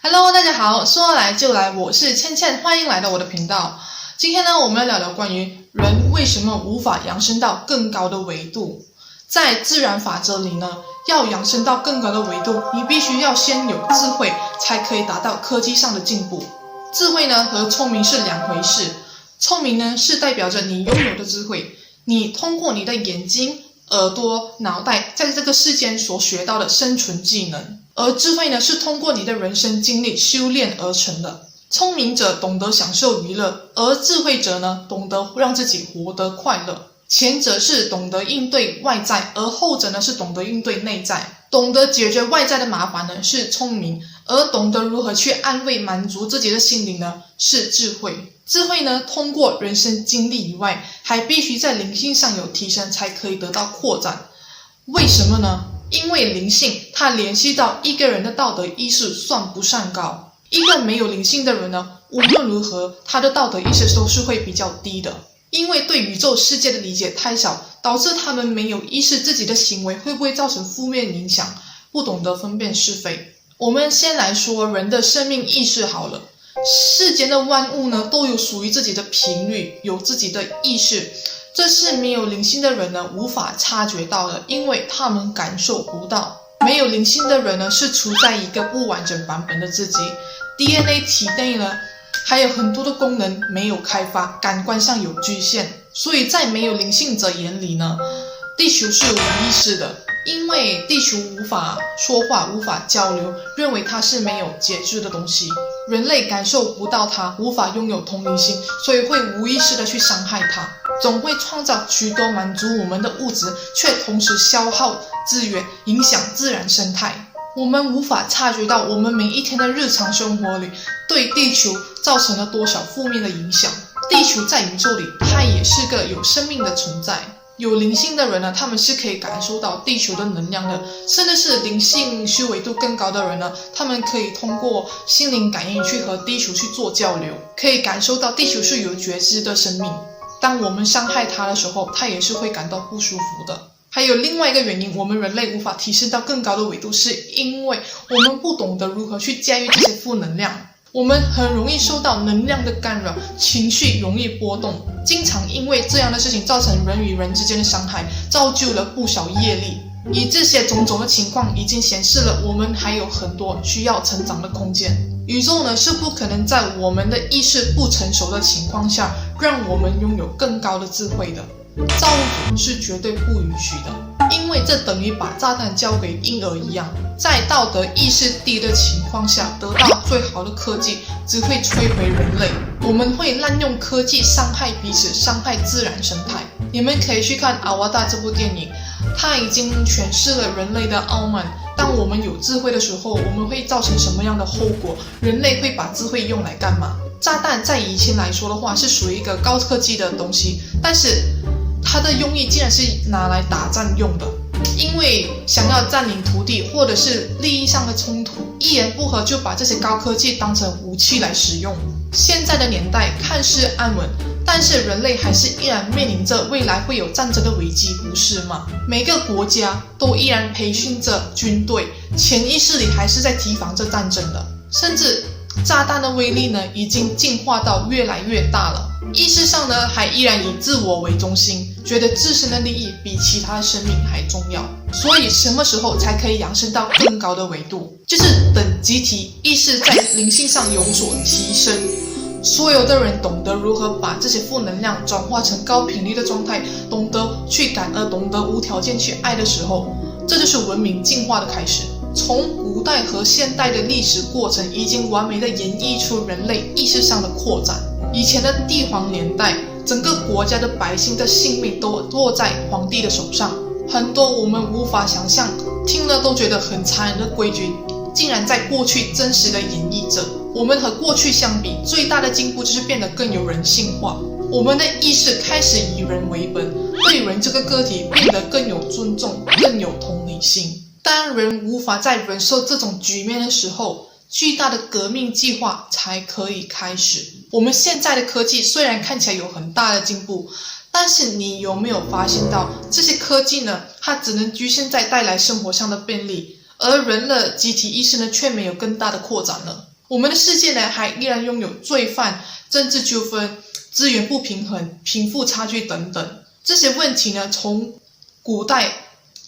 Hello， 大家好，说来就来，我是倩倩，欢迎来到我的频道。今天呢，我们要聊聊关于人为什么无法扬升到更高的维度。在自然法则里呢，要扬升到更高的维度，你必须要先有智慧，才可以达到科技上的进步。智慧呢和聪明是两回事，聪明呢是代表着你拥有的智慧，你通过你的眼睛、耳朵、脑袋在这个世间所学到的生存技能。而智慧呢，是通过你的人生经历修炼而成的。聪明者懂得享受娱乐，而智慧者呢，懂得让自己活得快乐。前者是懂得应对外在，而后者呢是懂得应对内在。懂得解决外在的麻烦呢是聪明，而懂得如何去安慰满足自己的心灵呢是智慧。智慧呢通过人生经历以外，还必须在灵性上有提升，才可以得到扩展。为什么呢？因为灵性它联系到一个人的道德意识算不上高。一个没有灵性的人呢，无论如何他的道德意识都是会比较低的，因为对宇宙世界的理解太少，导致他们没有意识自己的行为会不会造成负面影响，不懂得分辨是非。我们先来说人的生命意识好了。世间的万物呢都有属于自己的频率，有自己的意识，这是没有灵性的人呢无法察觉到的，因为他们感受不到。没有灵性的人呢是处在一个不完整版本的自己， DNA 体内呢还有很多的功能没有开发，感官上有局限，所以在没有灵性者眼里呢，地球是无意识的，因为地球无法说话，无法交流，认为它是没有节制的东西，人类感受不到它，无法拥有同理心，所以会无意识的去伤害它，总会创造许多满足我们的物质，却同时消耗资源，影响自然生态。我们无法察觉到我们每一天的日常生活里对地球造成了多少负面的影响。地球在宇宙里它也是个有生命的存在，有灵性的人呢，他们是可以感受到地球的能量的，甚至是灵性修为度更高的人呢，他们可以通过心灵感应去和地球去做交流，可以感受到地球是有觉知的生命。当我们伤害它的时候，它也是会感到不舒服的。还有另外一个原因，我们人类无法提升到更高的维度，是因为我们不懂得如何去驾驭这些负能量。我们很容易受到能量的干扰，情绪容易波动，经常因为这样的事情造成人与人之间的伤害，造就了不少业力。以这些种种的情况已经显示了我们还有很多需要成长的空间。宇宙呢是不可能在我们的意识不成熟的情况下让我们拥有更高的智慧的，造物主是绝对不允许的，因为这等于把炸弹交给婴儿一样。在道德意识低的情况下得到最好的科技，只会摧毁人类。我们会滥用科技伤害彼此，伤害自然生态。你们可以去看《阿瓦达》这部电影，它已经诠释了人类的傲慢。当我们有智慧的时候，我们会造成什么样的后果？人类会把智慧用来干嘛？炸弹在以前来说的话是属于一个高科技的东西，但是它的用意竟然是拿来打仗用的，因为想要占领土地或者是利益上的冲突，一言不合就把这些高科技当成武器来使用。现在的年代看似安稳，但是人类还是依然面临着未来会有战争的危机，不是吗？每个国家都依然培训着军队，潜意识里还是在提防着战争的，甚至炸弹的威力呢已经进化到越来越大了，意识上呢还依然以自我为中心，觉得自身的利益比其他的生命还重要。所以什么时候才可以扬升到更高的维度？就是等集体意识在灵性上有所提升，所有的人懂得如何把这些负能量转化成高频率的状态，懂得去感恩，懂得无条件去爱的时候，这就是文明进化的开始。从古代和现代的历史过程已经完美的演绎出人类意识上的扩展。以前的帝皇年代，整个国家的百姓的性命都落在皇帝的手上，很多我们无法想象，听了都觉得很残忍的规矩，竟然在过去真实的演绎着。我们和过去相比，最大的进步就是变得更有人性化，我们的意识开始以人为本，对人这个个体变得更有尊重，更有同理心。当人无法再忍受这种局面的时候，巨大的革命计划才可以开始。我们现在的科技虽然看起来有很大的进步，但是你有没有发现到这些科技呢，它只能局限在带来生活上的便利，而人的集体意识呢却没有更大的扩展了。我们的世界呢，还依然拥有罪犯、政治纠纷、资源不平衡、贫富差距等等这些问题呢，从古代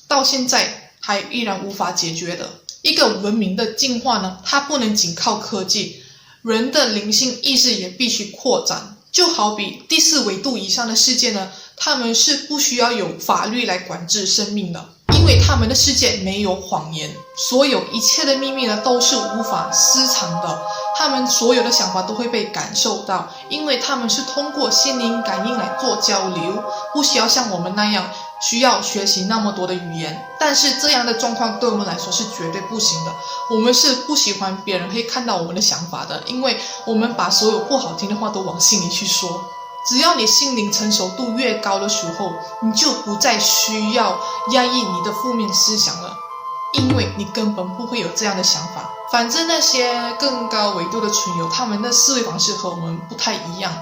到现在还依然无法解决的。一个文明的进化呢，它不能仅靠科技，人的灵性意识也必须扩展。就好比第4维度以上的世界呢，他们是不需要有法律来管制生命的，因为他们的世界没有谎言，所有一切的秘密呢都是无法私藏的，他们所有的想法都会被感受到，因为他们是通过心灵感应来做交流，不需要像我们那样需要学习那么多的语言。但是这样的状况对我们来说是绝对不行的，我们是不喜欢别人可以看到我们的想法的，因为我们把所有不好听的话都往心里去说。只要你心灵成熟度越高的时候，你就不再需要压抑你的负面思想了，因为你根本不会有这样的想法。反正那些更高维度的存有，他们的思维方式和我们不太一样，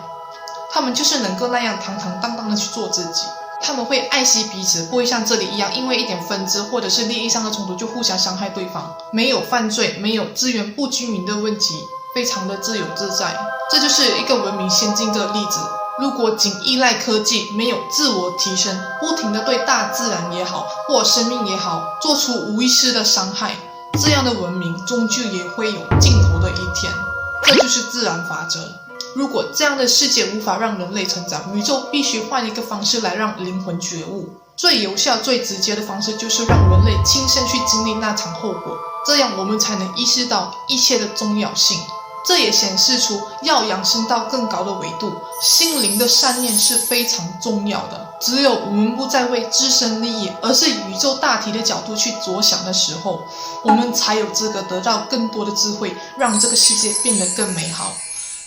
他们就是能够那样堂堂当当的去做自己，他们会爱惜彼此，不会像这里一样因为一点分支或者是利益上的冲突就互相伤害对方，没有犯罪，没有资源不均匀的问题，非常的自由自在。这就是一个文明先进的例子。如果仅依赖科技，没有自我提升，不停地对大自然也好，或生命也好，做出无意识的伤害，这样的文明终究也会有尽头的一天。这就是自然法则。如果这样的世界无法让人类成长，宇宙必须换一个方式来让灵魂觉悟。最有效、最直接的方式就是让人类亲身去经历那场后果，这样我们才能意识到一切的重要性。这也显示出要养生到更高的维度，心灵的善念是非常重要的。只有我们不再为自身利益，而是宇宙大体的角度去着想的时候，我们才有资格得到更多的智慧，让这个世界变得更美好。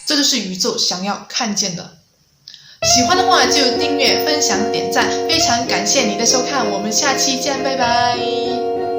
这就是宇宙想要看见的。喜欢的话就订阅、分享、点赞，非常感谢你的收看，我们下期见，拜拜。